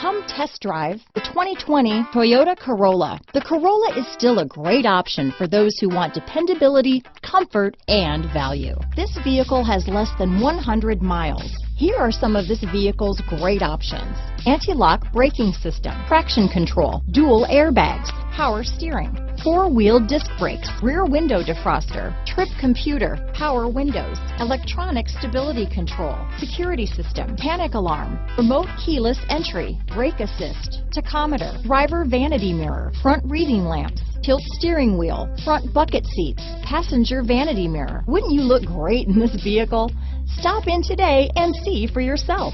Come test drive the 2020 Toyota Corolla. The Corolla is still a great option for those who want dependability, comfort, and value. This vehicle has less than 100 miles. Here are some of this vehicle's great options: anti-lock braking system, traction control, dual airbags, power steering, four-wheel disc brakes, rear window defroster, trip computer, power windows, electronic stability control, security system, panic alarm, remote keyless entry, brake assist, tachometer, driver vanity mirror, front reading lamps, tilt steering wheel, front bucket seats, passenger vanity mirror. Wouldn't you look great in this vehicle? Stop in today and see for yourself.